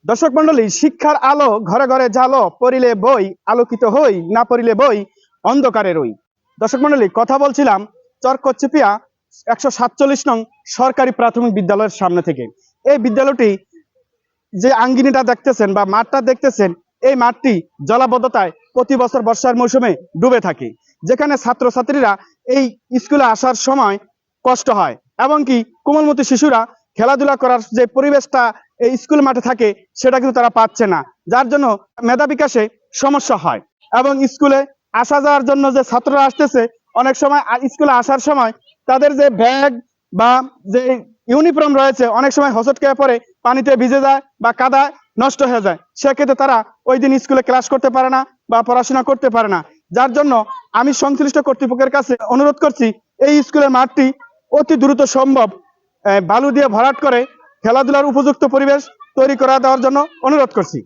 দর্শক মন্ডলী, শিক্ষার আলো ঘরে ঘরে জালো, পড়িলে বই আলোকিত হই, না পড়িলে বই অন্ধকারে রই। দর্শক মন্ডলী, কথা বলছিলাম চরকচ্চিপিয়া 147 নং সরকারি প্রাথমিক বিদ্যালয়ের সামনে থেকে। এই বিদ্যালয়টি যে আঙ্গিনীটা দেখতেছেন বা মাঠটা দেখতেছেন, এই মাঠটি জলাবদ্ধতায় প্রতি বছর বর্ষার মৌসুমে ডুবে থাকে, যেখানে ছাত্রছাত্রীরা এই স্কুলে আসার সময় কষ্ট হয় এবং কি কোমলমতি শিশুরা খেলাধুলা করার যে পরিবেশটা এই স্কুল মাঠে থাকে সেটা কিন্তু তারা পাচ্ছে না, যার জন্য মেধা বিকাশে সমস্যা হয়। এবং স্কুলে আসা যাওয়ার জন্য যে ছাত্ররা আসতেছে, অনেক সময় স্কুলে আসার সময় তাদের যে ব্যাগ বা যে ইউনিফর্ম রয়েছে অনেক সময় হোঁচট খেয়ে পড়ে, পানিতে ভিজে যায় বা কাদায় নষ্ট হয়ে যায়। সেক্ষেত্রে তারা ওই দিন স্কুলে ক্লাস করতে পারে না বা পড়াশোনা করতে পারে না। যার জন্য আমি সংশ্লিষ্ট কর্তৃপক্ষের কাছে অনুরোধ করছি, এই স্কুলের মাঠটি অতি দ্রুত সম্ভব বালু দিয়ে ভরাট করে খেলাধুলার উপযুক্ত পরিবেশ তৈরি করা দেওয়ার জন্য অনুরোধ করছি।